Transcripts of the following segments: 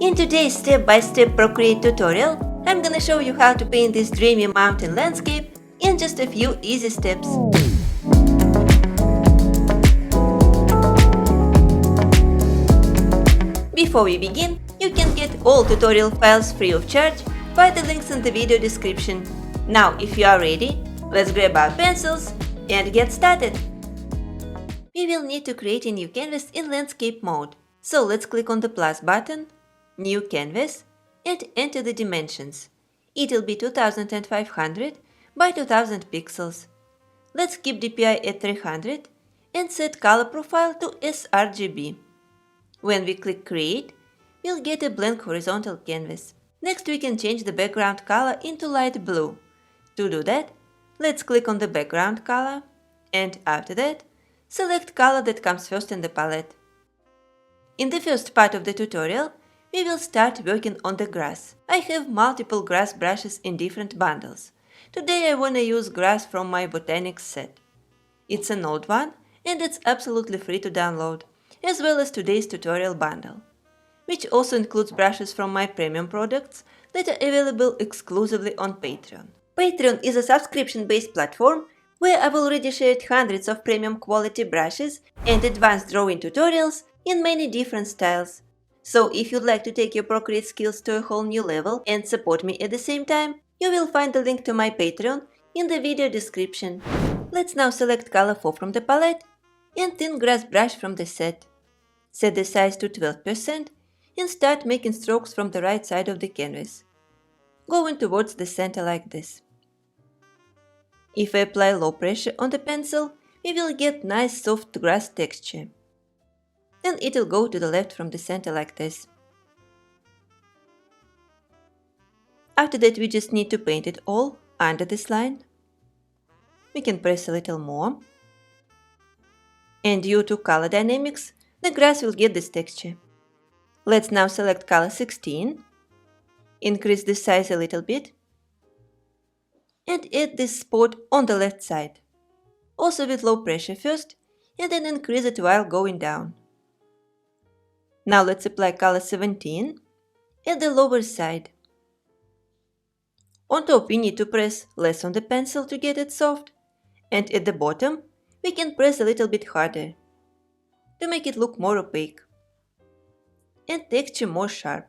In today's step-by-step Procreate tutorial, I'm gonna show you how to paint this dreamy mountain landscape in just a few easy steps. Before we begin, you can get all tutorial files free of charge by the links in the video description. Now, if you are ready, let's grab our pencils and get started. We will need to create a new canvas in landscape mode. So let's click on the plus button, New Canvas, and enter the dimensions. It will be 2500 by 2000 pixels. Let's keep DPI at 300 and set color profile to sRGB. When we click Create, we'll get a blank horizontal canvas. Next, we can change the background color into light blue. To do that, let's click on the background color, and after that, select color that comes first in the palette. In the first part of the tutorial, we will start working on the grass. I have multiple grass brushes in different bundles. Today I wanna use grass from my botanics set. It's an old one and it's absolutely free to download, as well as today's tutorial bundle, which also includes brushes from my premium products that are available exclusively on Patreon. Patreon is a subscription-based platform where I've already shared hundreds of premium quality brushes and advanced drawing tutorials in many different styles. So if you'd like to take your Procreate skills to a whole new level and support me at the same time, you will find the link to my Patreon in the video description. Let's now select color 4 from the palette and thin grass brush from the set. Set the size to 12% and start making strokes from the right side of the canvas, going towards the center like this. If I apply low pressure on the pencil, we will get nice soft grass texture. Then it will go to the left from the center like this. After that, we just need to paint it all under this line. We can press a little more. And due to color dynamics, the grass will get this texture. Let's now select color 16, increase the size a little bit, and add this spot on the left side, also with low pressure first, and then increase it while going down. Now let's apply color 17 at the lower side. On top we need to press less on the pencil to get it soft, and at the bottom we can press a little bit harder to make it look more opaque and texture more sharp,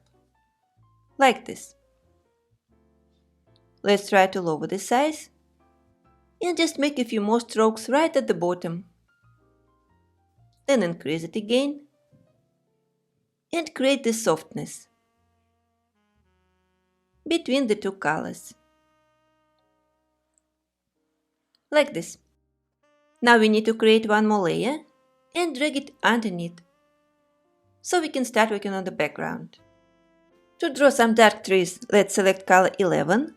like this. Let's try to lower the size and just make a few more strokes right at the bottom. Then increase it again and create this softness between the two colors, like this. Now we need to create one more layer and drag it underneath, so we can start working on the background. To draw some dark trees, let's select color 11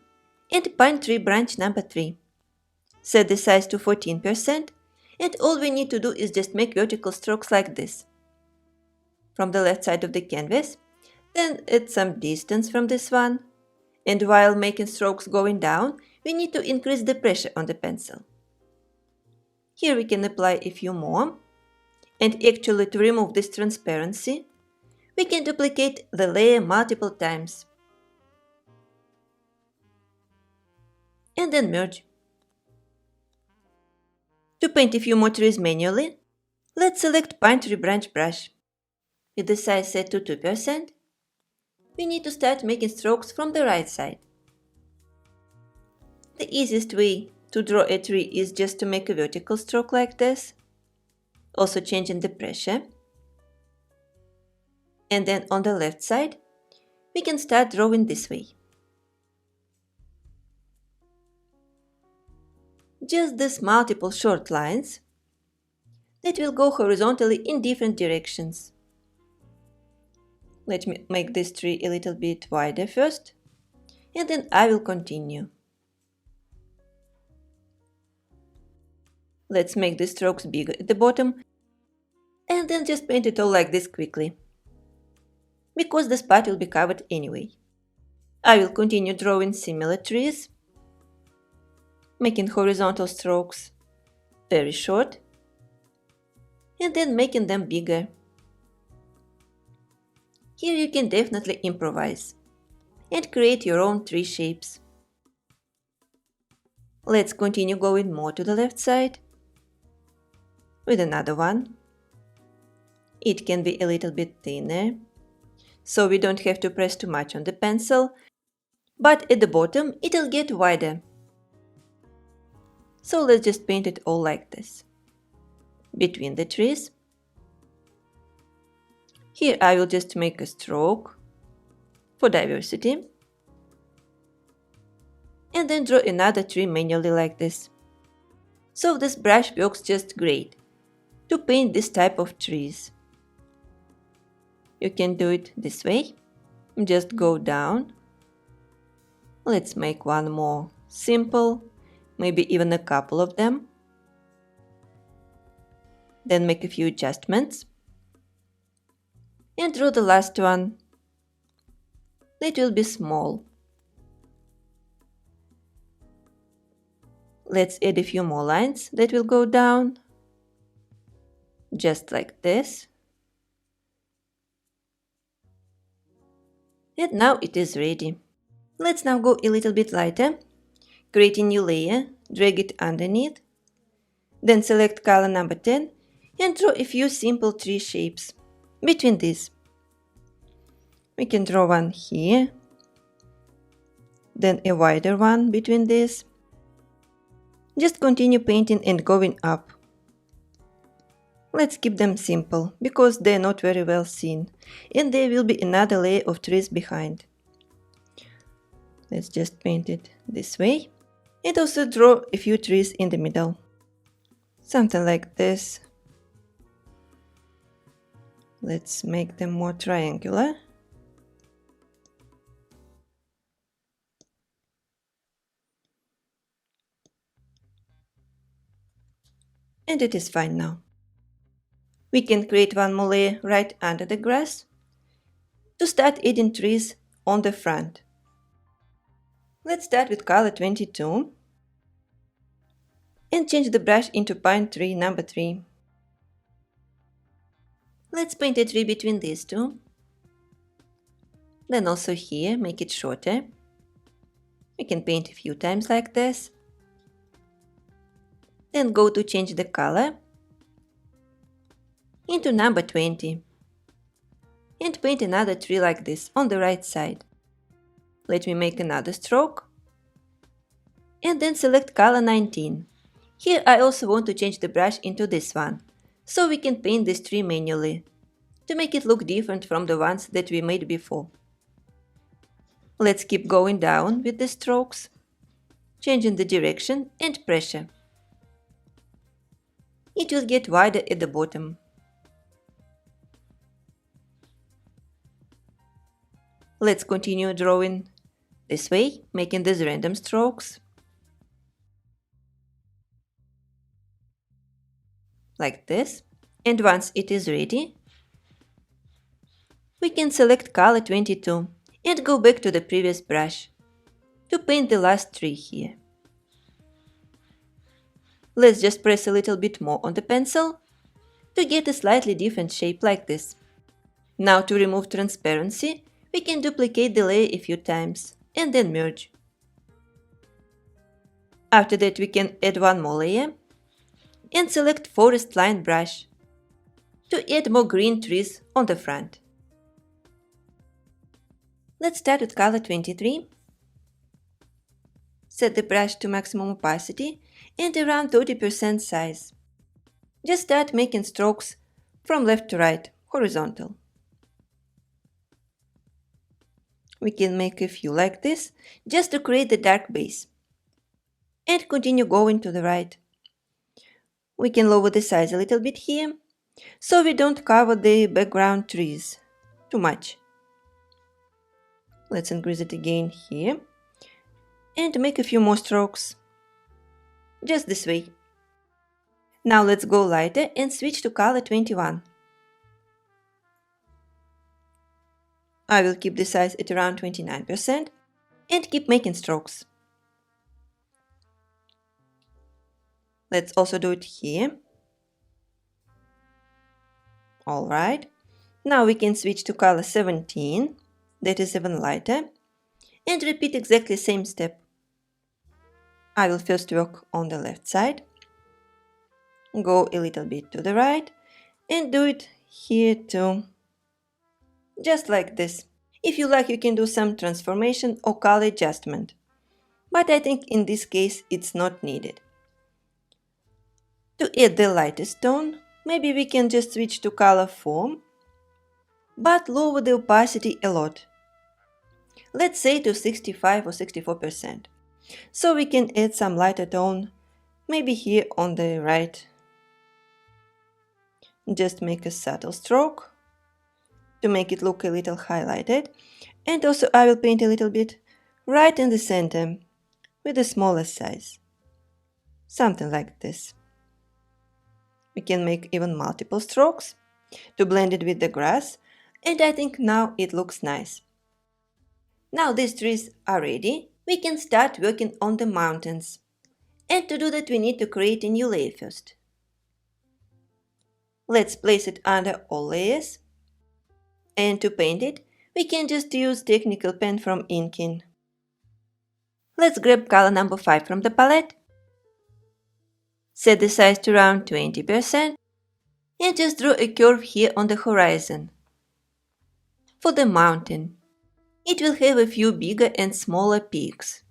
and pine tree branch number 3. Set the size to 14%, and all we need to do is just make vertical strokes like this from the left side of the canvas, then add some distance from this one, and while making strokes going down, we need to increase the pressure on the pencil. Here we can apply a few more, and actually to remove this transparency, we can duplicate the layer multiple times, and then merge. To paint a few more trees manually, let's select Pine Tree Branch brush. With the size set to 2%, we need to start making strokes from the right side. The easiest way to draw a tree is just to make a vertical stroke like this, also changing the pressure. And then on the left side, we can start drawing this way. Just these multiple short lines that will go horizontally in different directions. Let me make this tree a little bit wider first, and then I will continue. Let's make the strokes bigger at the bottom, and then just paint it all like this quickly, because the spot will be covered anyway. I will continue drawing similar trees, making horizontal strokes very short, and then making them bigger. Here you can definitely improvise and create your own tree shapes. Let's continue going more to the left side with another one. It can be a little bit thinner, so we don't have to press too much on the pencil, but at the bottom it'll get wider. So let's just paint it all like this. Between the trees. Here I will just make a stroke for diversity. And then draw another tree manually like this. So this brush works just great to paint this type of trees. You can do it this way. Just go down. Let's make one more simple, maybe even a couple of them. Then make a few adjustments. And draw the last one. It will be small. Let's add a few more lines that will go down. Just like this. And now it is ready. Let's now go a little bit lighter. Create a new layer, drag it underneath. Then select color number 10 and draw a few simple tree shapes between these. We can draw one here. Then a wider one between these. Just continue painting and going up. Let's keep them simple, because they're not very well seen, and there will be another layer of trees behind. Let's just paint it this way, and also draw a few trees in the middle. Something like this. Let's make them more triangular. And it is fine now. We can create one more layer right under the grass to start adding trees on the front. Let's start with color 22 and change the brush into pine tree number 3. Let's paint a tree between these two. Then also here, make it shorter. We can paint a few times like this. Then go to change the color into number 20 and paint another tree like this on the right side. Let me make another stroke and then select color 19. Here I also want to change the brush into this one, so we can paint this tree manually to make it look different from the ones that we made before. Let's keep going down with the strokes, changing the direction and pressure. It will get wider at the bottom. Let's continue drawing this way, making these random strokes. Like this. And once it is ready, we can select color 22 and go back to the previous brush to paint the last tree here. Let's just press a little bit more on the pencil to get a slightly different shape like this. Now to remove transparency, we can duplicate the layer a few times and then merge. After that we can add one more layer and select forest line brush to add more green trees on the front. Let's start with color 23. Set the brush to maximum opacity and around 30% size. Just start making strokes from left to right, horizontal. We can make a few like this, just to create the dark base. And continue going to the right. We can lower the size a little bit here, so we don't cover the background trees too much. Let's increase it again here. And make a few more strokes. Just this way. Now let's go lighter and switch to color 21. I will keep the size at around 29% and keep making strokes. Let's also do it here. Alright. Now we can switch to color 17, that is even lighter, and repeat exactly same step. I will first work on the left side, go a little bit to the right, and do it here too. Just like this. If you like, you can do some transformation or color adjustment, but I think in this case it's not needed. To add the lightest tone, maybe we can just switch to color 4, but lower the opacity a lot. Let's say to 65 or 64%. So we can add some lighter tone, maybe here on the right. Just make a subtle stroke to make it look a little highlighted. And also I will paint a little bit right in the center with a smaller size. Something like this. We can make even multiple strokes to blend it with the grass, and I think now it looks nice. Now these trees are ready, we can start working on the mountains. And to do that we need to create a new layer first. Let's place it under all layers. And to paint it, we can just use technical pen from Inking. Let's grab color number 5 from the palette. Set the size to around 20% and just draw a curve here on the horizon. For the mountain, it will have a few bigger and smaller peaks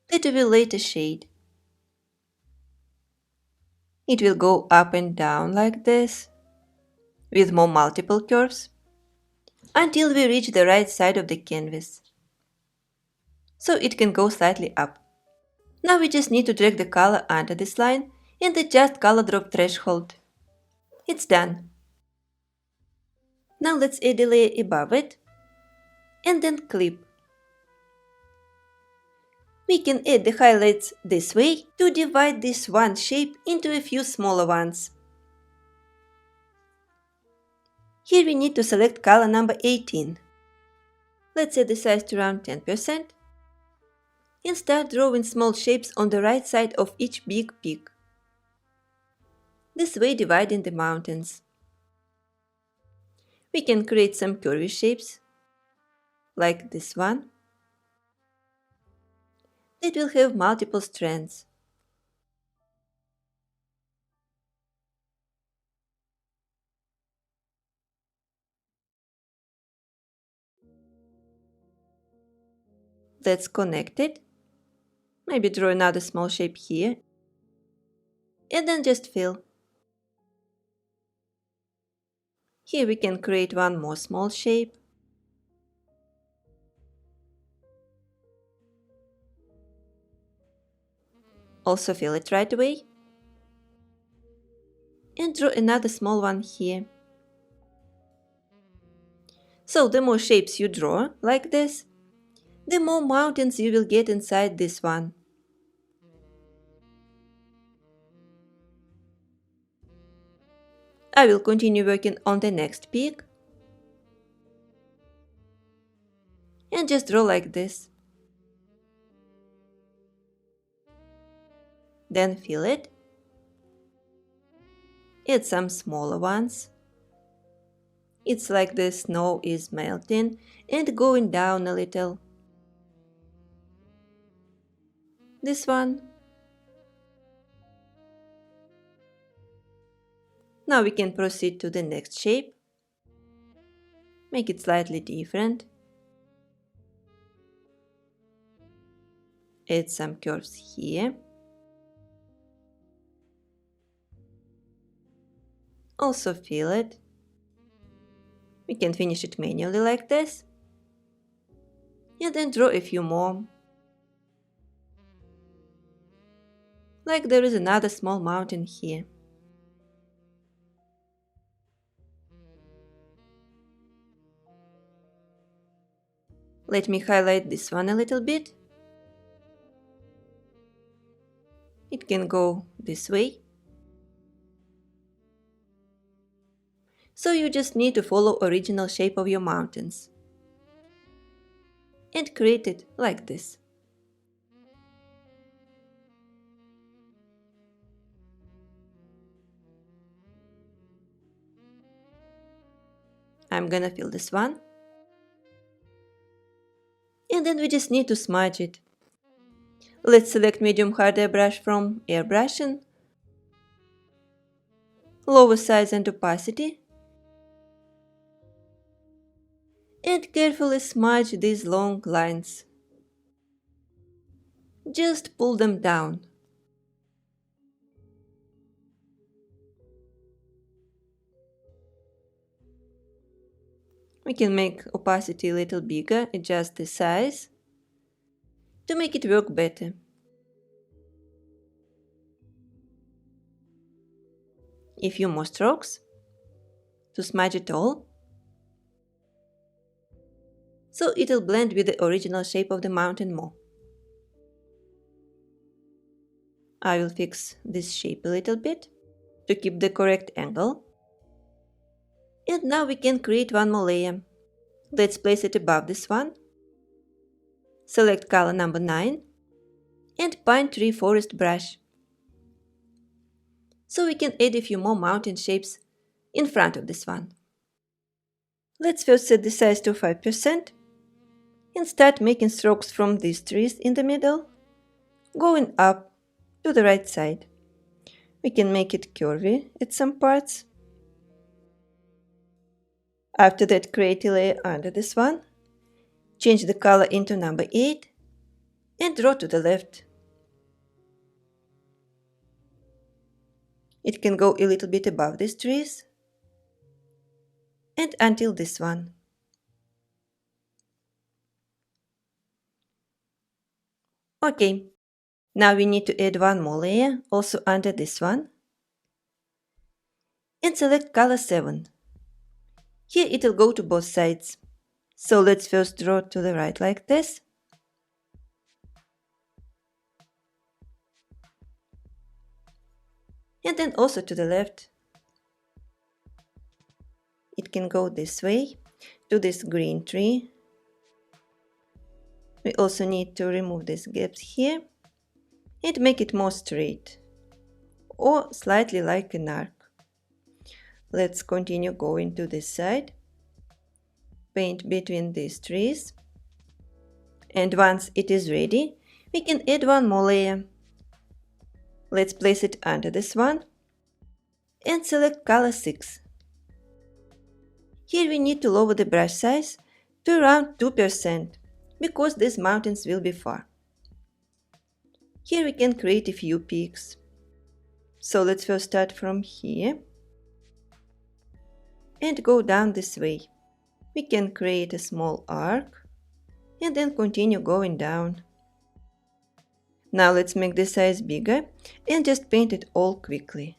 that we will later shade. It will go up and down like this, with more multiple curves, until we reach the right side of the canvas. So it can go slightly up. Now we just need to drag the color under this line and adjust color drop threshold. It's done. Now let's add a layer above it and then clip. We can add the highlights this way to divide this one shape into a few smaller ones. Here we need to select color number 18. Let's set the size to around 10% and start drawing small shapes on the right side of each big peak. This way dividing the mountains. We can create some curvy shapes, like this one. It will have multiple strands. Let's connect it. Maybe draw another small shape here. And then just fill. Here we can create one more small shape. Also fill it right away. And draw another small one here. So the more shapes you draw, like this, the more mountains you will get inside this one. I will continue working on the next peak. And just draw like this. Then fill it. Add some smaller ones. It's like the snow is melting and going down a little. This one. Now we can proceed to the next shape. Make it slightly different. Add some curves here. Also fill it. We can finish it manually like this. And then draw a few more. Like there is another small mountain here. Let me highlight this one a little bit. It can go this way. So you just need to follow original shape of your mountains. And create it like this. I'm gonna fill this one. And then we just need to smudge it. Let's select medium hard airbrush from airbrushing, lower size and opacity, and carefully smudge these long lines. Just pull them down. We can make opacity a little bigger, adjust the size to make it work better. A few more strokes to smudge it all, so it'll blend with the original shape of the mountain more. I will fix this shape a little bit to keep the correct angle. And now we can create one more layer. Let's place it above this one. Select color number 9 and Pine Tree Forest brush. So we can add a few more mountain shapes in front of this one. Let's first set the size to 5% and start making strokes from these trees in the middle, going up to the right side. We can make it curvy at some parts. After that, create a layer under this one, change the color into number 8 and draw to the left. It can go a little bit above these trees and until this one. Okay, now we need to add one more layer also under this one and select color 7. Here it will go to both sides. So let's first draw to the right like this. And then also to the left. It can go this way to this green tree. We also need to remove these gaps here and make it more straight or slightly like an arc. Let's continue going to this side. Paint between these trees. And once it is ready, we can add one more layer. Let's place it under this one and select color 6. Here we need to lower the brush size to around 2% because these mountains will be far. Here we can create a few peaks. So let's first start from here and go down this way. We can create a small arc and then continue going down. Now let's make the size bigger and just paint it all quickly.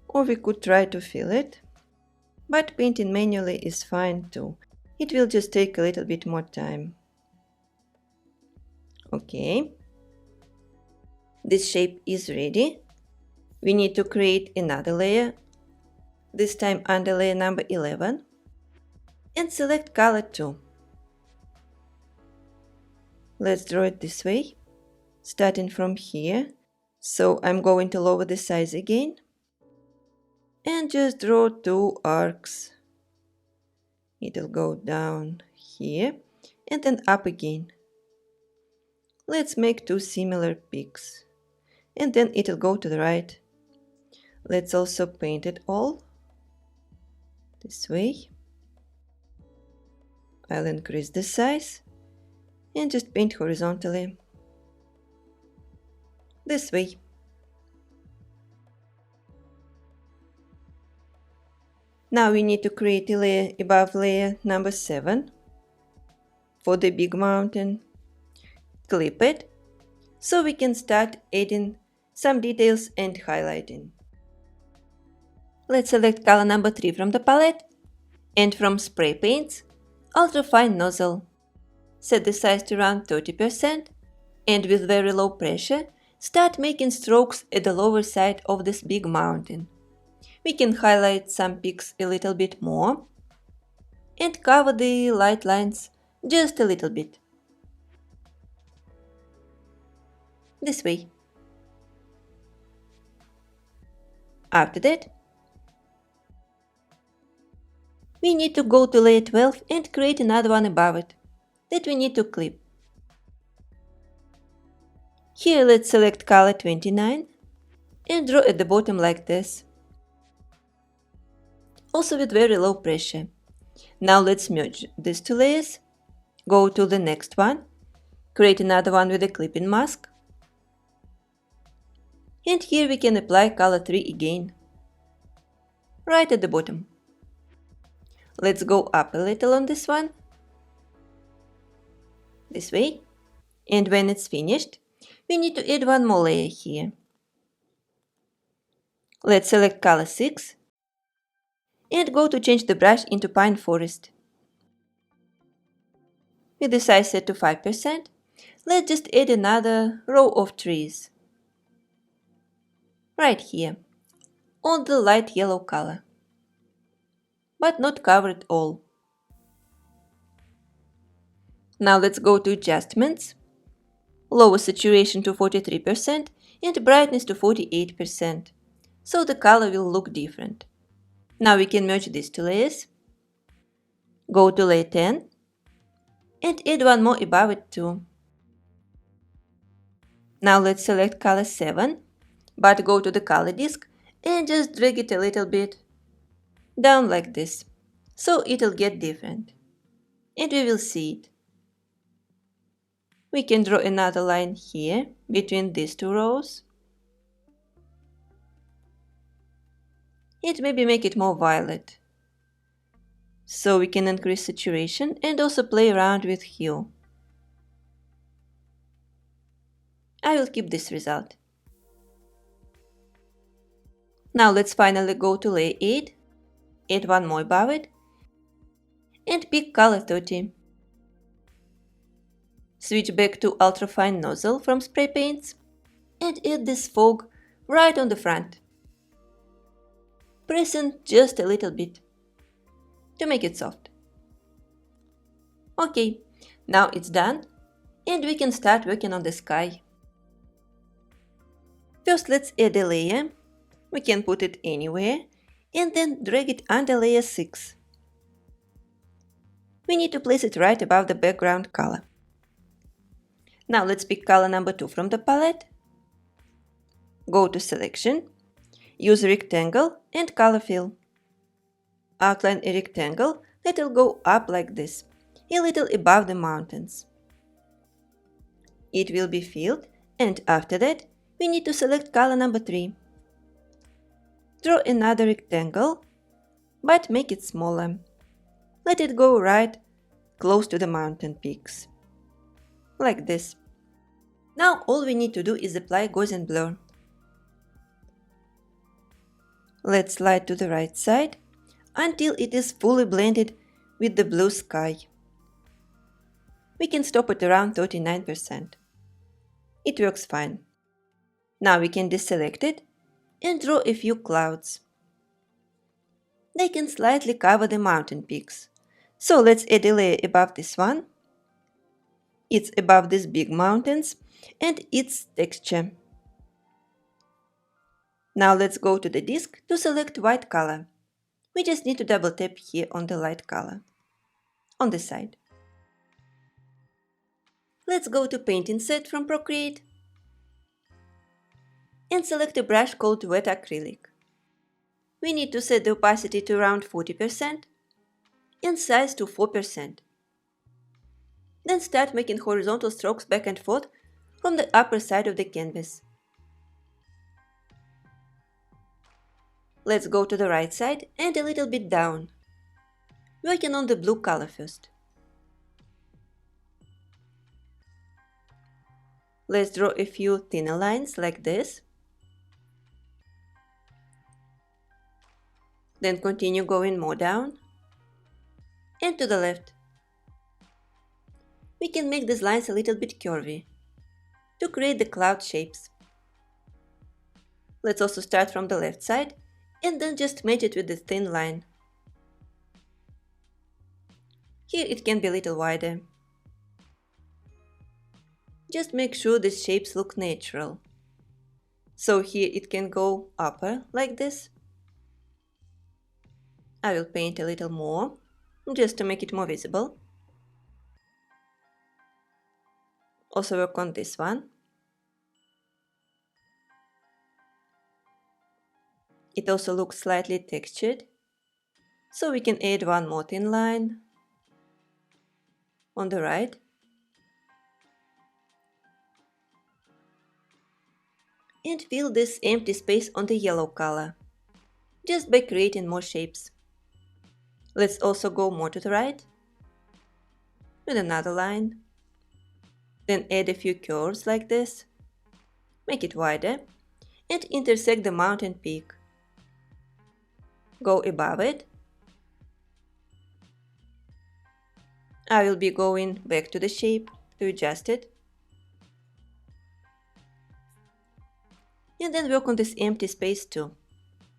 Or we could try to fill it, but painting manually is fine too. It will just take a little bit more time. Okay, this shape is ready. We need to create another layer, this time under layer number 11, and select color 2. Let's draw it this way, starting from here. So I'm going to lower the size again and just draw 2 arcs. It'll go down here and then up again. Let's make 2 similar peaks and then it'll go to the right. Let's also paint it all this way. I'll increase the size and just paint horizontally this way. Now we need to create a layer above layer number 7 for the big mountain. Clip it so we can start adding some details and highlighting. Let's select color number 3 from the palette and from spray paints, ultrafine nozzle. Set the size to around 30% and with very low pressure start making strokes at the lower side of this big mountain. We can highlight some peaks a little bit more and cover the light lines just a little bit. This way. After that, we need to go to layer 12 and create another one above it that we need to clip. Here let's select color 29 and draw at the bottom like this, also with very low pressure. Now let's merge these two layers, go to the next one, create another one with a clipping mask, and here we can apply color 3 again, right at the bottom. Let's go up a little on this one, this way, and when it's finished, we need to add one more layer here. Let's select color 6 and go to change the brush into pine forest. With the size set to 5%, let's just add another row of trees. Right here, on the light yellow color, but not cover it all. Now let's go to adjustments, lower saturation to 43% and brightness to 48%, so the color will look different. Now we can merge these two layers, go to layer 10 and add one more above it too. Now let's select color 7, but go to the color disk and just drag it a little bit down like this, so it'll get different, and we will see it. We can draw another line here between these two rows and maybe make it more violet, so we can increase saturation and also play around with hue. I will keep this result. Now let's finally go to layer 8, add one more above it, and pick color 30. Switch back to ultrafine nozzle from spray paints and add this fog right on the front. Press in just a little bit to make it soft. Okay, now it's done and we can start working on the sky. First let's add a layer, we can put it anywhere, and then drag it under layer 6. We need to place it right above the background color. Now let's pick color number 2 from the palette, go to selection, use rectangle and color fill. Outline a rectangle that will go up like this, a little above the mountains. It will be filled, and after that we need to select color number 3. Draw another rectangle, but make it smaller. Let it go right close to the mountain peaks, like this. Now all we need to do is apply Gaussian blur. Let's slide to the right side until it is fully blended with the blue sky. We can stop it around 39%. It works fine. Now we can deselect it and draw a few clouds. They can slightly cover the mountain peaks. So let's add a layer above this one. It's above these big mountains and its texture. Now let's go to the disk to select white color. We just need to double tap here on the light color, on the side. Let's go to painting set from Procreate and select a brush called Wet Acrylic. We need to set the opacity to around 40% and size to 4%. Then start making horizontal strokes back and forth from the upper side of the canvas. Let's go to the right side and a little bit down, working on the blue color first. Let's draw a few thinner lines like this. Then continue going more down and to the left. We can make these lines a little bit curvy to create the cloud shapes. Let's also start from the left side and then just match it with the thin line. Here it can be a little wider. Just make sure these shapes look natural. So here it can go upper like this. I will paint a little more, just to make it more visible. Also work on this one. It also looks slightly textured, so we can add one more thin line on the right. And fill this empty space on the yellow color, just by creating more shapes. Let's also go more to the right, with another line. Then add a few curves like this, make it wider, and intersect the mountain peak. Go above it. I will be going back to the shape to adjust it. And then work on this empty space too,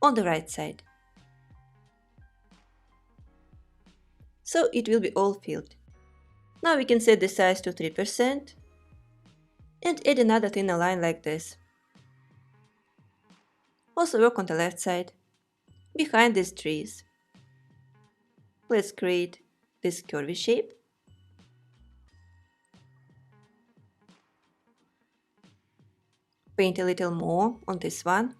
on the right side. So it will be all filled. Now we can set the size to 3% and add another thinner line like this. Also work on the left side, behind these trees. Let's create this curvy shape. Paint a little more on this one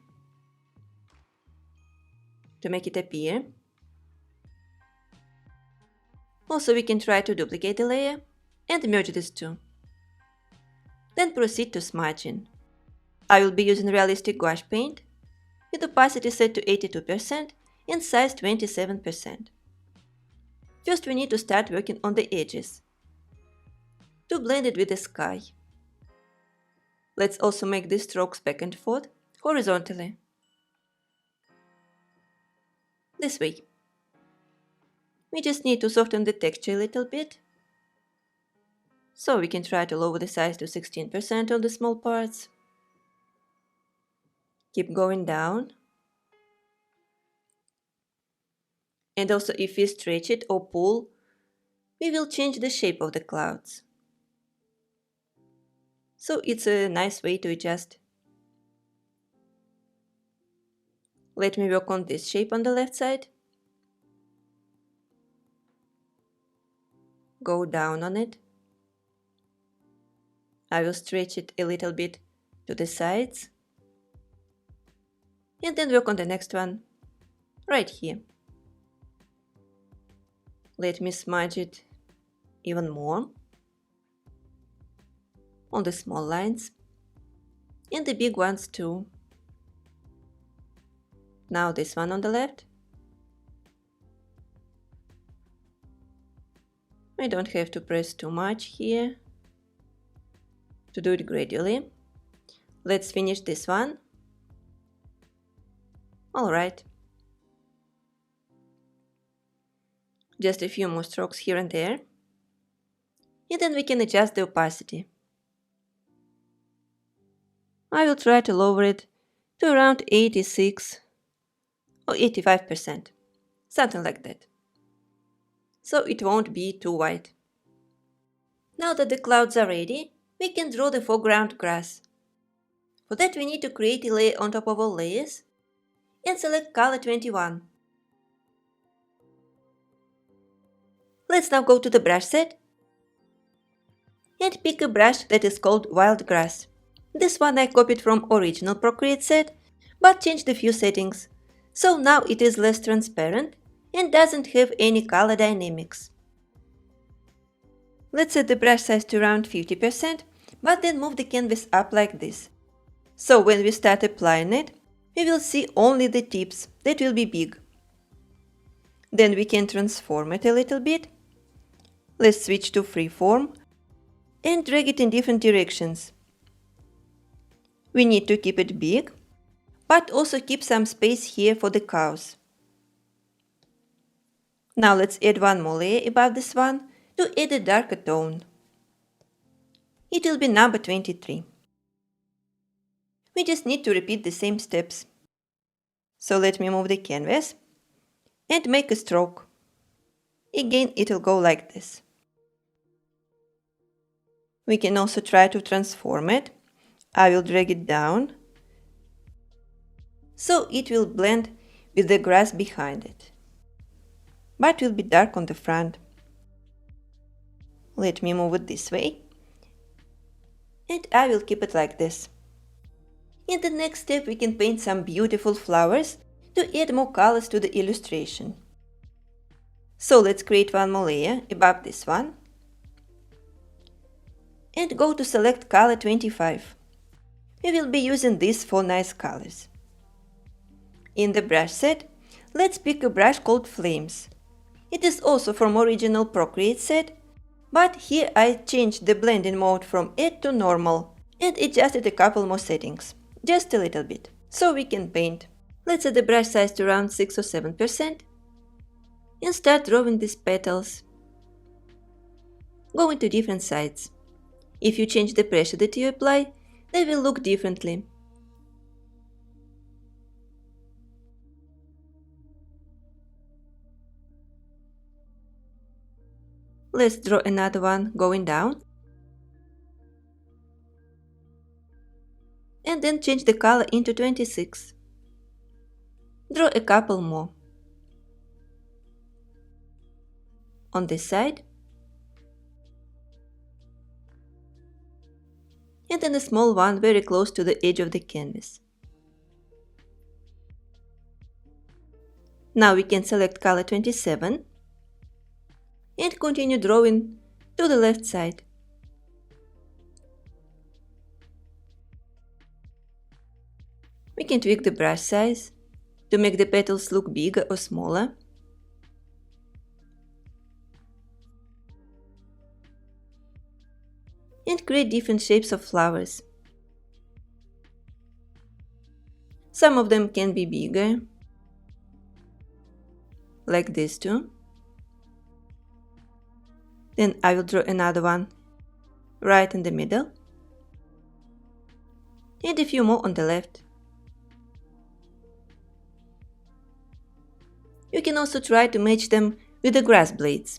to make it appear. Also, we can try to duplicate the layer and merge these two. Then proceed to smudging. I will be using realistic gouache paint with opacity set to 82% and size 27%. First, we need to start working on the edges to blend it with the sky. Let's also make these strokes back and forth horizontally. This way. We just need to soften the texture a little bit. So we can try to lower the size to 16% on the small parts. Keep going down. And also if we stretch it or pull, we will change the shape of the clouds. So it's a nice way to adjust. Let me work on this shape on the left side. Go down on it. I will stretch it a little bit to the sides. And then work on the next one, right here. Let me smudge it even more on the small lines and the big ones too. Now this one on the left. I don't have to press too much here to do it gradually. Let's finish this one. Alright. Just a few more strokes here and there. And then we can adjust the opacity. I will try to lower it to around 86 or 85%, something like that. So it won't be too white. Now that the clouds are ready, we can draw the foreground grass. For that we need to create a layer on top of all layers and select color 21. Let's now go to the brush set and pick a brush that is called Wild Grass. This one I copied from original Procreate set, but changed a few settings, so now it is less transparent and doesn't have any color dynamics. Let's set the brush size to around 50%, but then move the canvas up like this. So when we start applying it, we will see only the tips that will be big. Then we can transform it a little bit. Let's switch to freeform and drag it in different directions. We need to keep it big, but also keep some space here for the cows. Now let's add one more layer above this one to add a darker tone. It will be number 23. We just need to repeat the same steps. So let me move the canvas and make a stroke. Again, it will go like this. We can also try to transform it. I will drag it down so it will blend with the grass behind it. but will be dark on the front. Let me move it this way. And I will keep it like this. In the next step we can paint some beautiful flowers to add more colors to the illustration. So let's create one more layer above this one. And go to select color 25. We will be using these 4 nice colors. In the brush set, let's pick a brush called Flames. It is also from original Procreate set, but here I changed the blending mode from Add to Normal and adjusted a couple more settings, just a little bit, so we can paint. Let's set the brush size to around 6 or 7% and start drawing these petals. Go into different sides. If you change the pressure that you apply, they will look differently. Let's draw another one going down. And then change the color into 26. Draw a couple more. On this side. And then a small one very close to the edge of the canvas. Now we can select color 27 and continue drawing to the left side. We can tweak the brush size to make the petals look bigger or smaller. And create different shapes of flowers. Some of them can be bigger, like these two. Then I will draw another one right in the middle, and a few more on the left. You can also try to match them with the grass blades.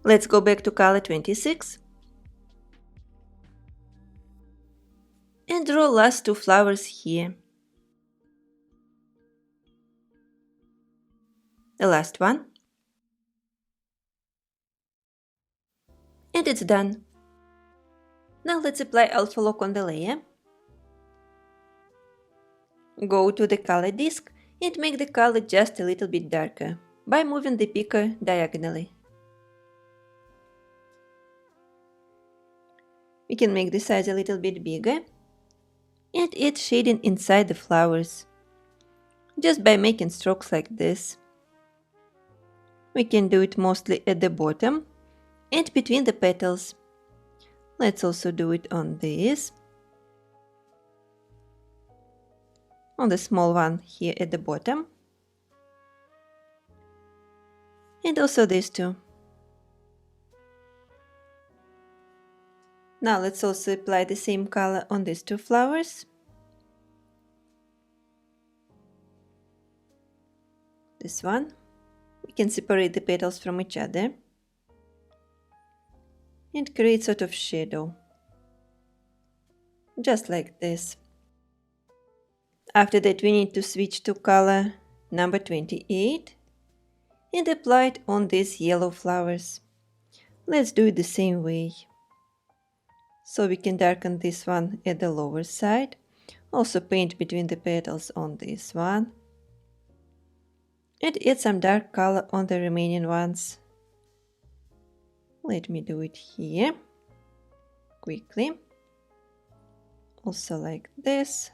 Let's go back to color 26 and draw last 2 flowers here. The last one. And it's done. Now let's apply alpha lock on the layer. Go to the color disc and make the color just a little bit darker by moving the picker diagonally. We can make the size a little bit bigger and add shading inside the flowers, just by making strokes like this. We can do it mostly at the bottom and between the petals. Let's also do it on this, on the small one here at the bottom, and also these two. Now let's also apply the same color on these 2 flowers. This one. We can separate the petals from each other and create sort of shadow, just like this. After that we need to switch to color number 28 and apply it on these yellow flowers. Let's do it the same way. So we can darken this one at the lower side, also paint between the petals on this one, and add some dark color on the remaining ones. Let me do it here, quickly, also like this,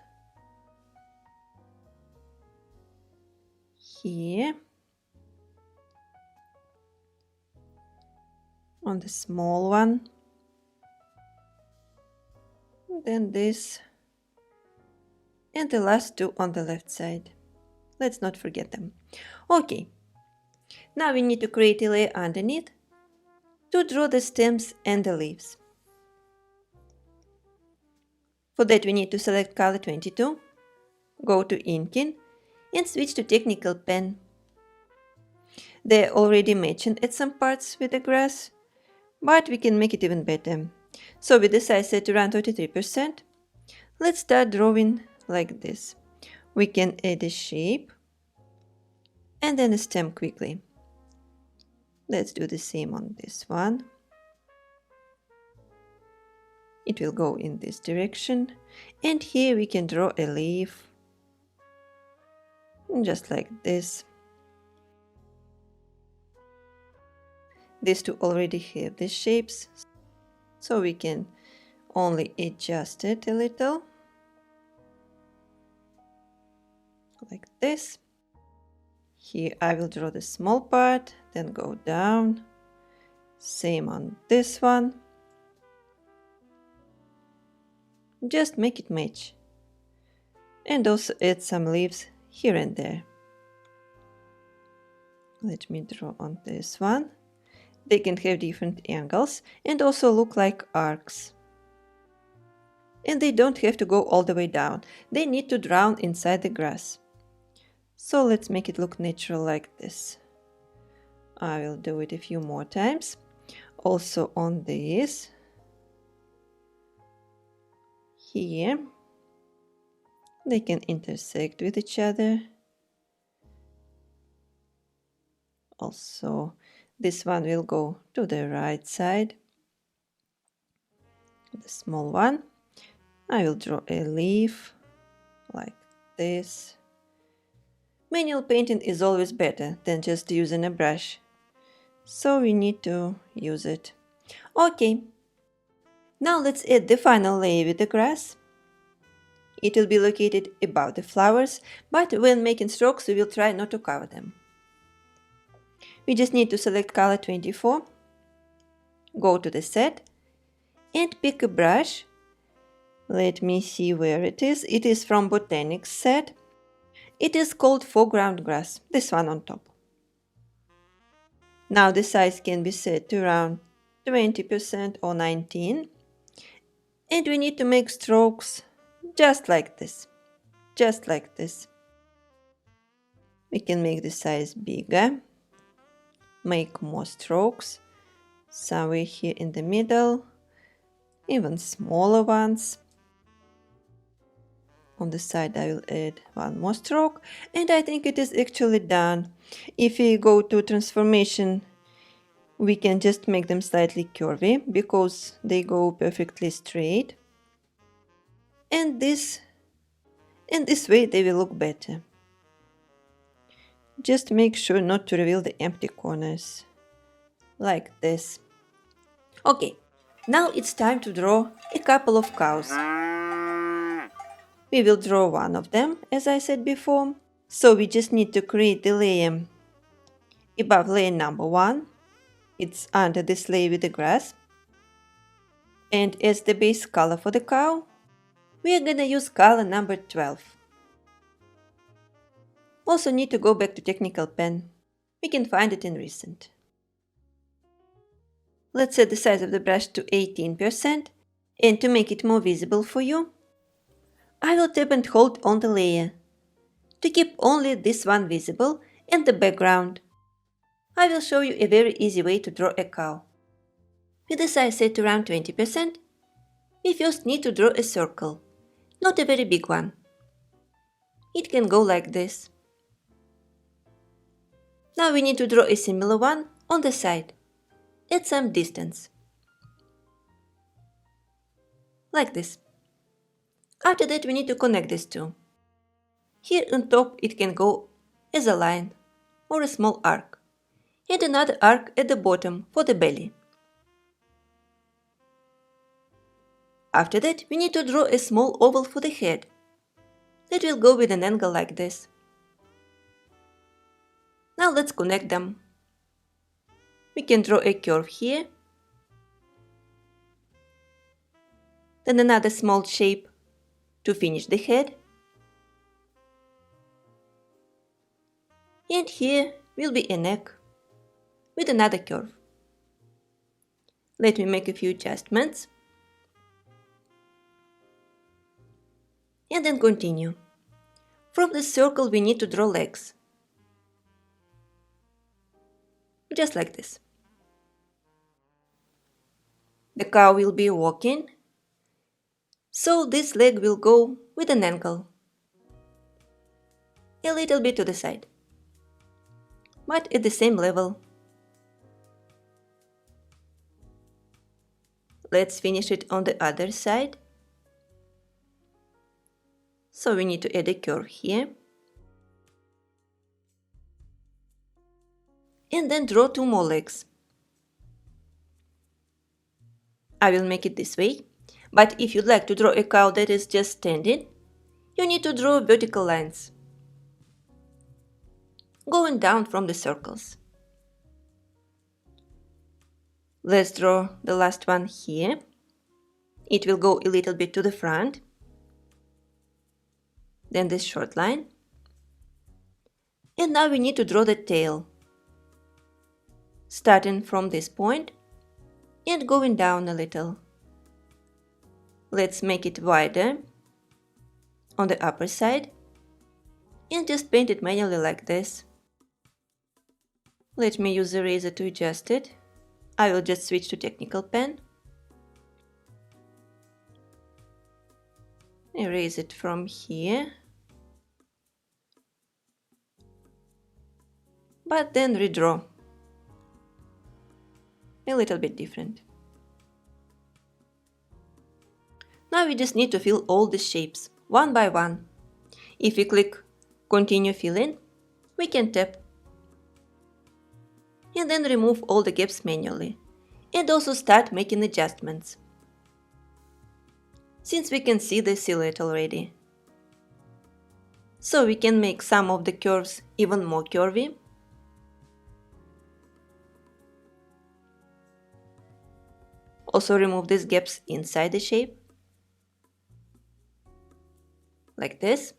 here, on the small one. Then this, and the last 2 on the left side. Let's not forget them. Okay, now we need to create a layer underneath to draw the stems and the leaves. For that we need to select color 22, go to Inking and switch to Technical Pen. They're already matching at some parts with the grass, but we can make it even better. So with the size set to around 33%, let's start drawing like this. We can add a shape and then a stem quickly. Let's do the same on this one. It will go in this direction, and here we can draw a leaf, just like this. These two already have the shapes, so we can only adjust it a little, like this. Here I will draw the small part, then go down. Same on this one. Just make it match. And also add some leaves here and there. Let me draw on this one. They can have different angles and also look like arcs. And they don't have to go all the way down. They need to drown inside the grass. So let's make it look natural like this. I will do it a few more times. Also on this. Here. They can intersect with each other. Also, this one will go to the right side. The small one. I will draw a leaf like this. Manual painting is always better than just using a brush, so we need to use it. Okay, now let's add the final layer with the grass. It will be located above the flowers, but when making strokes we will try not to cover them. We just need to select color 24, go to the set, and pick a brush. Let me see where it is. It is from Botanics set. It is called foreground grass, this one on top. Now the size can be set to around 20% or 19%. And we need to make strokes just like this. Just like this. We can make the size bigger. Make more strokes. Somewhere here in the middle. Even smaller ones. On the side I will add one more stroke, and I think it is actually done. If we go to transformation, we can just make them slightly curvy because they go perfectly straight. And this way they will look better. Just make sure not to reveal the empty corners, like this. Okay, now it's time to draw a couple of cows. We will draw one of them, as I said before. So we just need to create the layer above layer number 1. It's under this layer with the grass. And as the base color for the cow, we are gonna use color number 12. Also need to go back to technical pen. We can find it in recent. Let's set the size of the brush to 18%, and to make it more visible for you, I will tap and hold on the layer to keep only this one visible and the background. I will show you a very easy way to draw a cow. With the size set to around 20%, we first need to draw a circle, not a very big one. It can go like this. Now we need to draw a similar one on the side, at some distance. Like this. After that we need to connect these two. Here on top it can go as a line or a small arc, and another arc at the bottom for the belly. After that we need to draw a small oval for the head. That will go with an angle like this. Now let's connect them. We can draw a curve here, then another small shape to finish the head, and here will be a neck with another curve. Let me make a few adjustments and then continue. From the circle we need to draw legs, just like this. The cow will be walking, so this leg will go with an angle. a little bit to the side, but at the same level. Let's finish it on the other side. So we need to add a curve here. And then draw 2 more legs. I will make it this way, but if you'd like to draw a cow that is just standing, you need to draw vertical lines, going down from the circles. Let's draw the last one here. It will go a little bit to the front. Then this short line. And now we need to draw the tail, starting from this point and going down a little. Let's make it wider on the upper side and just paint it manually like this. Let me use the eraser to adjust it. I will just switch to technical pen. Erase it from here. But then redraw. A little bit different. Now we just need to fill all the shapes, one by one. If we click Continue Filling, we can tap. And then remove all the gaps manually. And also start making adjustments. Since we can see the silhouette already. So we can make some of the curves even more curvy. Also remove these gaps inside the shape. Like this.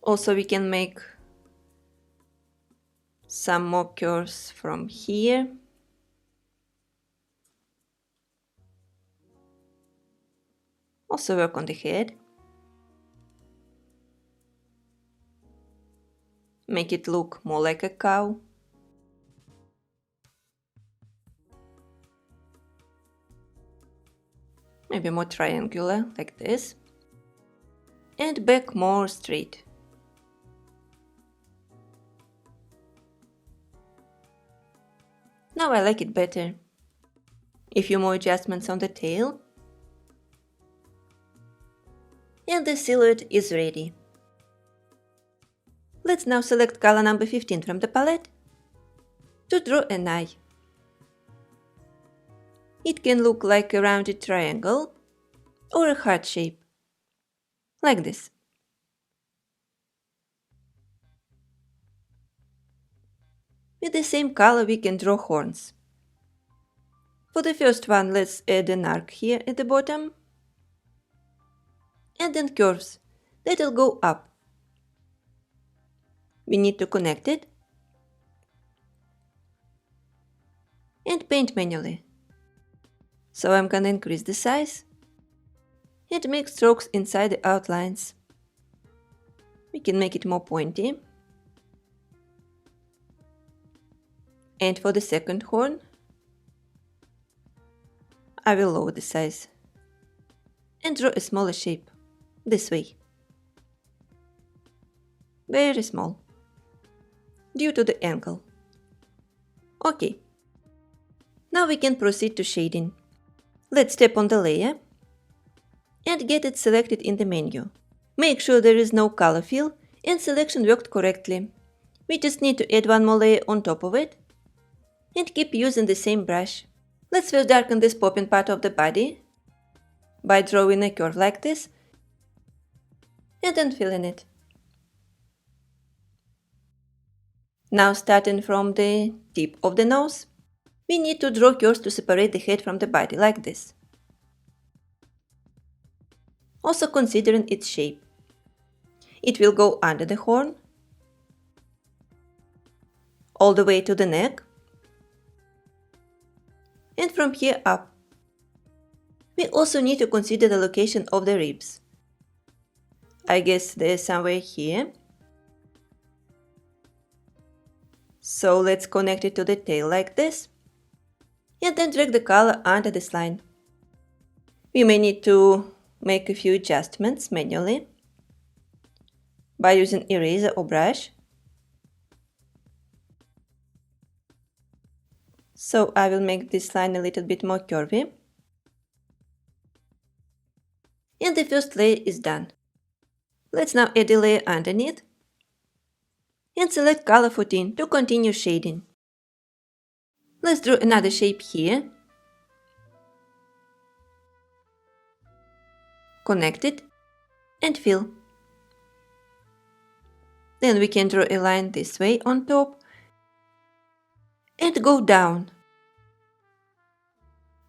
Also we can make some more curves from here. Also work on the head. Make it look more like a cow. Maybe more triangular, like this. And back more straight. Now I like it better. A few more adjustments on the tail. And the silhouette is ready. Let's now select color number 15 from the palette to draw an eye. It can look like a rounded triangle or a heart shape, like this. With the same color we can draw horns. For the first one, let's add an arc here at the bottom. And then curves that will go up. We need to connect it and paint manually. So I'm gonna increase the size and make strokes inside the outlines. We can make it more pointy. And for the second horn, I will lower the size and draw a smaller shape, this way. Very small, due to the angle. Okay. Now we can proceed to shading. Let's tap on the layer and get it selected in the menu. Make sure there is no color fill and selection worked correctly. We just need to add one more layer on top of it and keep using the same brush. Let's first darken this popping part of the body by drawing a curve like this and then filling it. Now starting from the tip of the nose, we need to draw curves to separate the head from the body, like this. Also considering its shape. It will go under the horn, all the way to the neck, and from here up. We also need to consider the location of the ribs. I guess they're somewhere here. So let's connect it to the tail like this. And then drag the color under this line. We may need to make a few adjustments manually by using eraser or brush. So I will make this line a little bit more curvy. And the first layer is done. Let's now add a layer underneath and select color 14 to continue shading. Let's draw another shape here. Connect it and fill. Then we can draw a line this way on top and go down.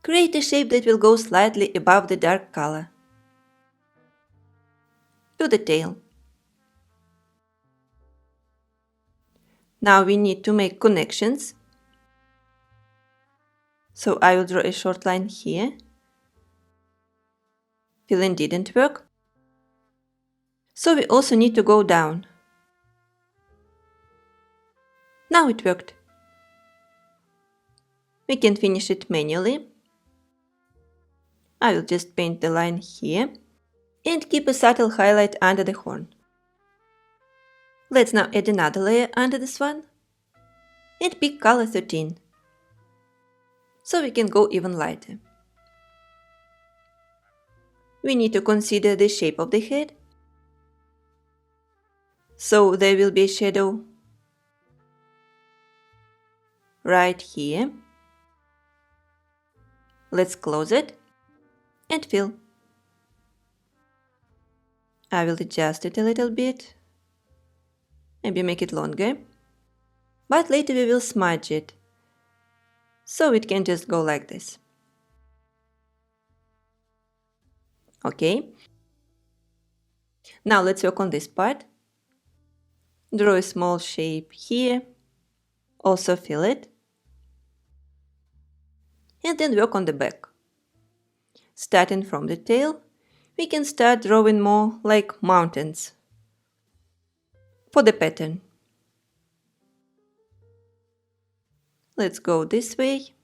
Create a shape that will go slightly above the dark color. To the tail. Now we need to make connections. So I will draw a short line here. Filling didn't work. So we also need to go down. Now it worked. We can finish it manually. I will just paint the line here and keep a subtle highlight under the horn. Let's now add another layer under this one and pick color 13. So we can go even lighter. We need to consider the shape of the head. So there will be a shadow right here. Let's close it and fill. I will adjust it a little bit. Maybe make it longer. But later we will smudge it. So it can just go like this. Okay. Now let's work on this part. Draw a small shape here. Also fill it. And then work on the back. Starting from the tail, we can start drawing more like mountains for the pattern. Let's go this way.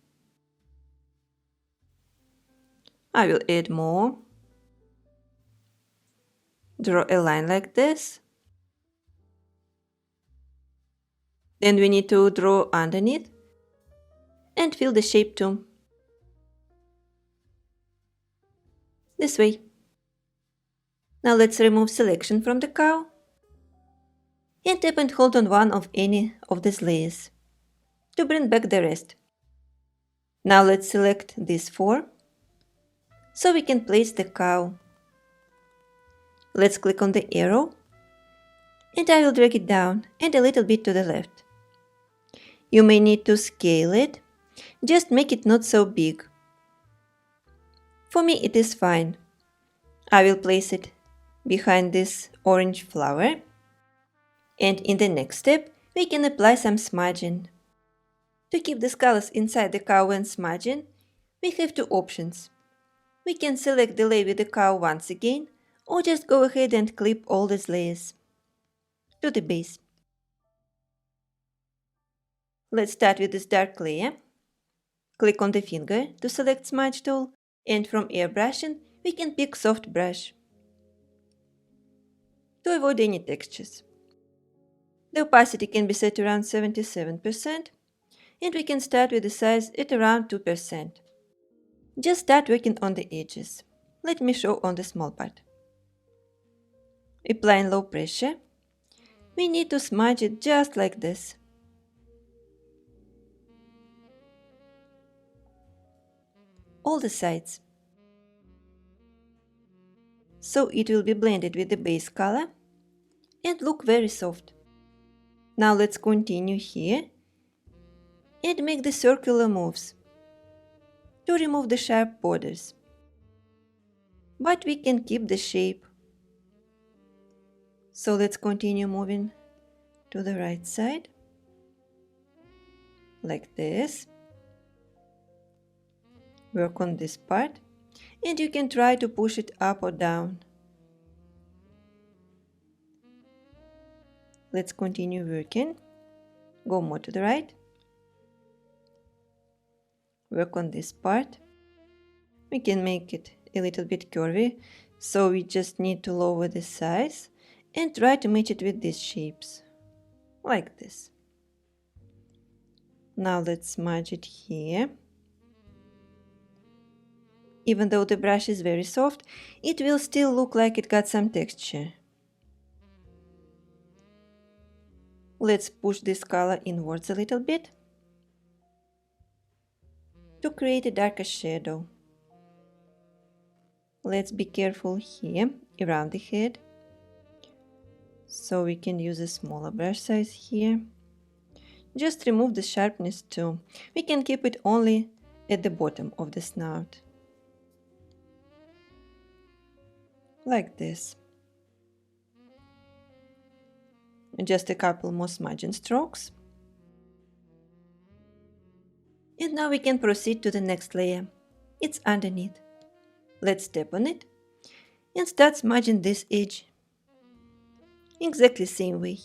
I will add more. Draw a line like this. Then we need to draw underneath and fill the shape too. This way. Now let's remove selection from the cow and tap and hold on one of any of these layers to bring back the rest. Now let's select these four so we can place the cow. Let's click on the arrow and I will drag it down and a little bit to the left. You may need to scale it, just make it not so big. For me it is fine. I will place it behind this orange flower. And in the next step, we can apply some smudging. To keep these colors inside the cow when smudging, we have two options. We can select the layer with the cow once again, or just go ahead and clip all these layers to the base. Let's start with this dark layer. Click on the finger to select smudge tool, and from airbrushing, we can pick soft brush to avoid any textures. The opacity can be set around 77%, and we can start with the size at around 2%. Just start working on the edges. Let me show on the small part. Applying low pressure, we need to smudge it just like this. All the sides. So it will be blended with the base color and look very soft. Now let's continue here and make the circular moves to remove the sharp borders. But we can keep the shape. So let's continue moving to the right side, like this. Work on this part, and you can try to push it up or down. Let's continue working. Go more to the right. Work on this part. We can make it a little bit curvy, So we just need to lower the size and try to match it with these shapes, like this. Now let's smudge it here. Even though the brush is very soft, it will still look like it got some texture. Let's push this color inwards a little bit to create a darker shadow. Let's be careful here around the head. So we can use a smaller brush size here. Just remove the sharpness too. We can keep it only at the bottom of the snout. Like this. Just a couple more smudging strokes. And now we can proceed to the next layer. It's underneath. Let's tap on it and start smudging this edge. Exactly same way.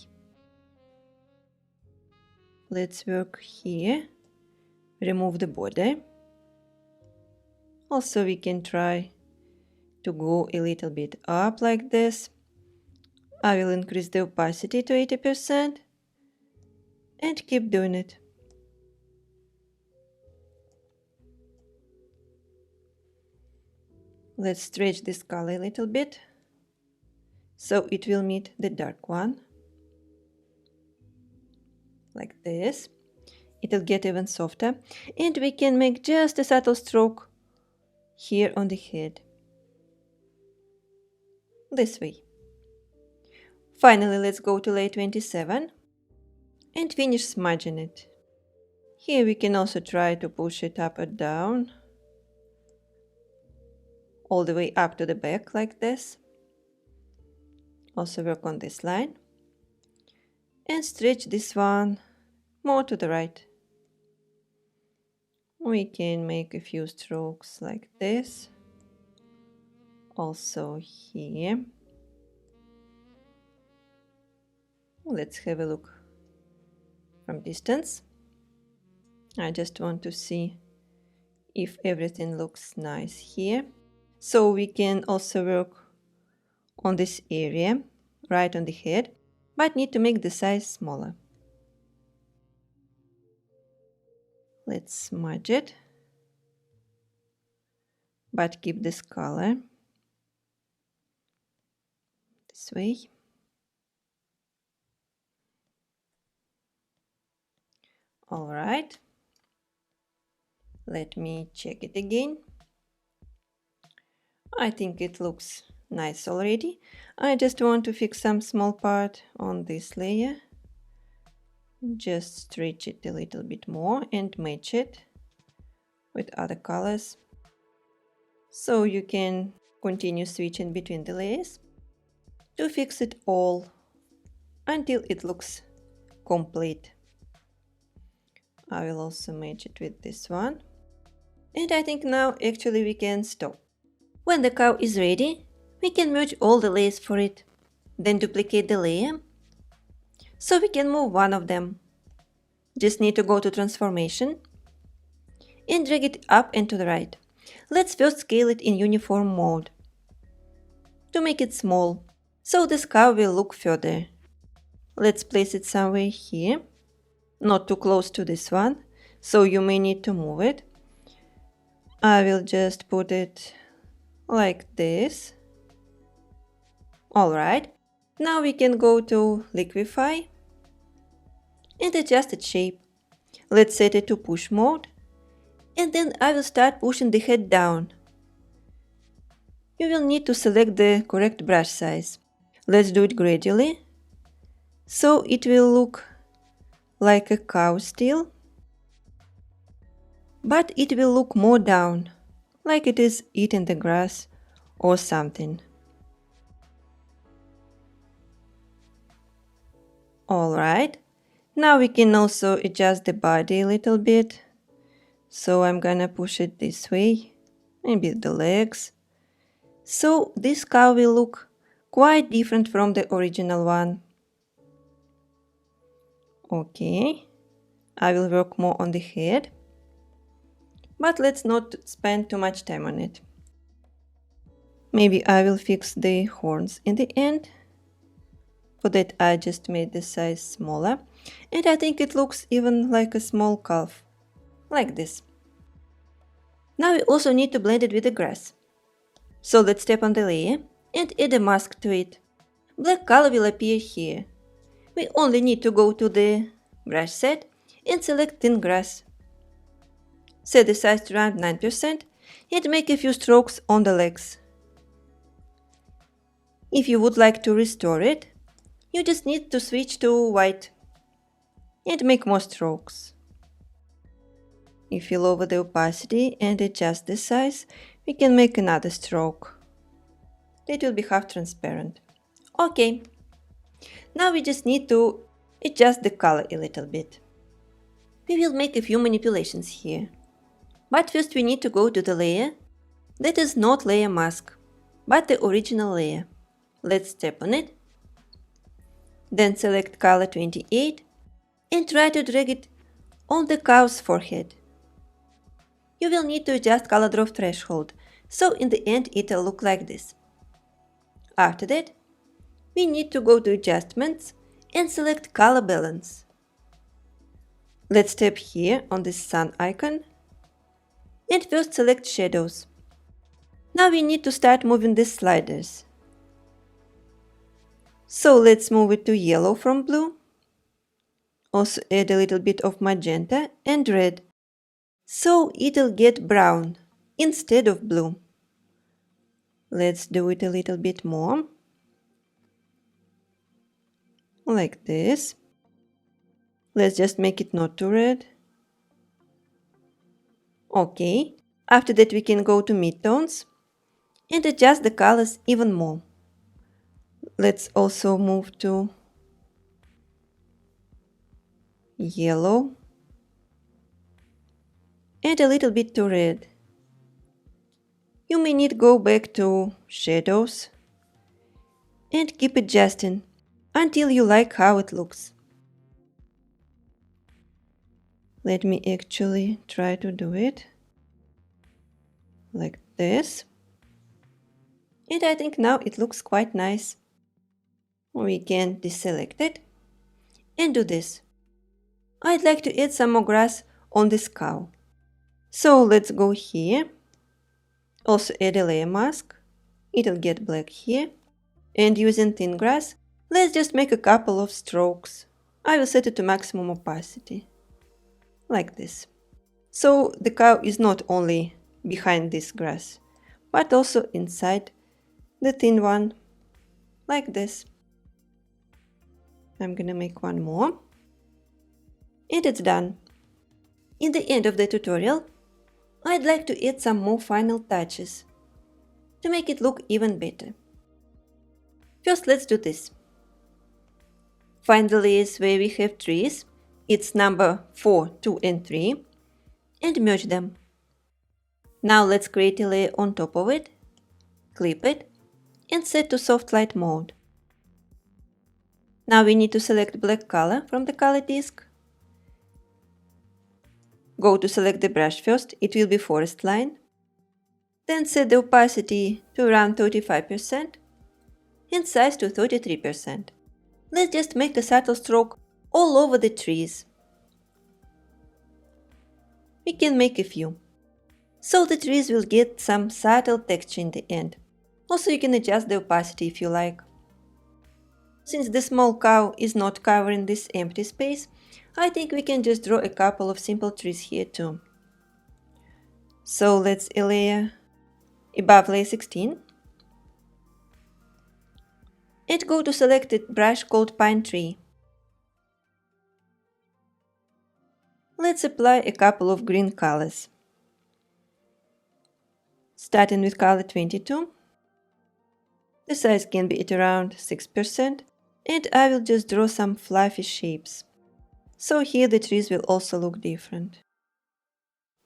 Let's work here. Remove the border. Also we can try to go a little bit up like this. I will increase the opacity to 80% and keep doing it. Let's stretch this color a little bit so it will meet the dark one. Like this. It'll get even softer, and we can make just a subtle stroke here on the head. This way. Finally, let's go to layer 27 and finish smudging it. Here we can also try to push it up or down, all the way up to the back like this. Also work on this line and stretch this one more to the right. We can make a few strokes like this. Also here. Let's have a look from distance. I just want to see if everything looks nice here. So we can also work on this area, right on the head, but need to make the size smaller. Let's smudge it, but keep this color this way. All right. Let me check it again. I think it looks nice already. I just want to fix some small part on this layer. Just stretch it a little bit more and match it with other colors. So you can continue switching between the layers to fix it all until it looks complete. I will also match it with this one. And I think now actually we can stop. When the cow is ready, we can merge all the layers for it. Then duplicate the layer. So we can move one of them. Just need to go to transformation and drag it up and to the right. Let's first scale it in uniform mode to make it small, so this cow will look further. Let's place it somewhere here, not too close to this one, so you may need to move it. I will just put it like this. Alright, now we can go to liquify and adjust its shape. Let's set it to push mode, and then I will start pushing the head down. You will need to select the correct brush size. Let's do it gradually, so it will look like a cow still, but it will look more down, like it is eating the grass or something. Alright, now we can also adjust the body a little bit. So I'm gonna push it this way, maybe the legs. So this cow will look quite different from the original one. Okay, I will work more on the head, but let's not spend too much time on it. Maybe I will fix the horns in the end. For that I just made the size smaller, and I think it looks even like a small calf, like this. Now we also need to blend it with the grass. So let's tap on the layer and add a mask to it. Black color will appear here. We only need to go to the brush set and select thin grass. Set the size to around 9% and make a few strokes on the legs. If you would like to restore it, you just need to switch to white and make more strokes. If you lower the opacity and adjust the size, we can make another stroke. It will be half transparent. Okay. Now we just need to adjust the color a little bit. We will make a few manipulations here. But first we need to go to the layer that is not layer mask, but the original layer. Let's tap on it. Then select color 28 and try to drag it on the cow's forehead. You will need to adjust color drop threshold, so in the end it'll look like this. After that, we need to go to adjustments and select color balance. Let's tap here on this sun icon and first select shadows. Now we need to start moving these sliders. So let's move it to yellow from blue. Also add a little bit of magenta and red, so it'll get brown instead of blue. Let's do it a little bit more. Like this. Let's just make it not too red. Okay. After that we can go to midtones and adjust the colors even more. Let's also move to yellow and a little bit to red. You may need to go back to shadows and keep adjusting until you like how it looks. Let me actually try to do it like this. And I think now it looks quite nice. We can deselect it and do this. I'd like to add some more grass on this cow. So let's go here. Also add a layer mask. It'll get black here. And using thin grass, let's just make a couple of strokes. I will set it to maximum opacity. Like this. So the cow is not only behind this grass, but also inside the thin one. Like this. I'm gonna make one more. And it's done. In the end of the tutorial, I'd like to add some more final touches to make it look even better. First, let's do this. Find the layers where we have trees, it's number 4, 2 and 3, and merge them. Now let's create a layer on top of it, clip it, and set to soft light mode. Now we need to select black color from the color disk. Go to select the brush first, it will be forest line. Then set the opacity to around 35% and size to 33%. Let's just make a subtle stroke all over the trees. We can make a few. So the trees will get some subtle texture in the end. Also you can adjust the opacity if you like. Since the small cow is not covering this empty space, I think we can just draw a couple of simple trees here too. So let's a layer above layer 16 and go to selected brush called Pine Tree. Let's apply a couple of green colors. Starting with color 22. The size can be at around 6% and I will just draw some fluffy shapes. So here the trees will also look different.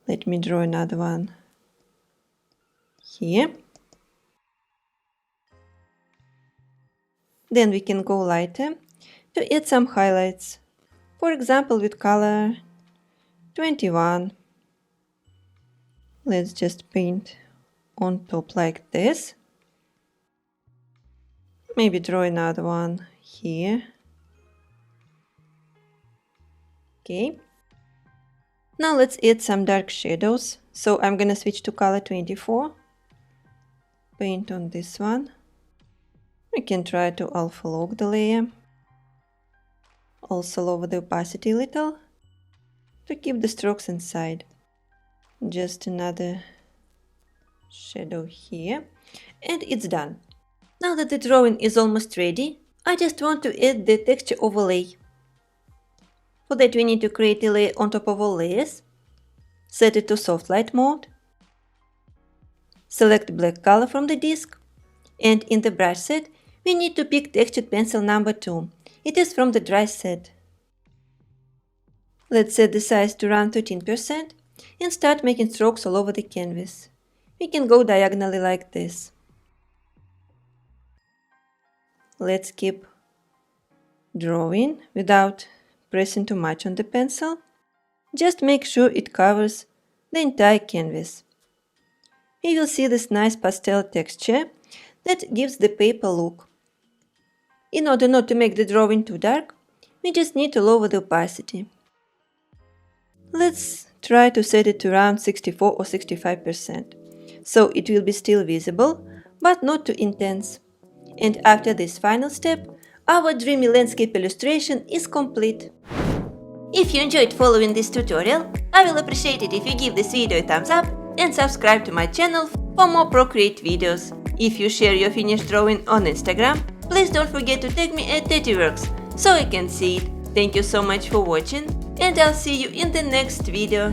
Let me draw another one here. Then we can go lighter to add some highlights. For example, with color 21. Let's just paint on top like this. Maybe draw another one here. Okay. Now let's add some dark shadows. So I'm gonna switch to color 24. Paint on this one. We can try to alpha lock the layer. Also lower the opacity a little to keep the strokes inside. Just another shadow here. And it's done. Now that the drawing is almost ready, I just want to add the texture overlay. For that we need to create a layer on top of all layers. Set it to soft light mode. Select black color from the disk. And in the brush set, we need to pick textured pencil number 2. It is from the dry set. Let's set the size to around 13% and start making strokes all over the canvas. We can go diagonally like this. Let's keep drawing without pressing too much on the pencil. Just make sure it covers the entire canvas. We will see this nice pastel texture that gives the paper look. In order not to make the drawing too dark, we just need to lower the opacity. Let's try to set it to around 64 or 65%, so it will be still visible, but not too intense. And after this final step, our dreamy landscape illustration is complete. If you enjoyed following this tutorial, I will appreciate it if you give this video a thumbs up and subscribe to my channel for more Procreate videos. If you share your finished drawing on Instagram, please don't forget to tag me at Tatyworks so I can see it. Thank you so much for watching, and I'll see you in the next video.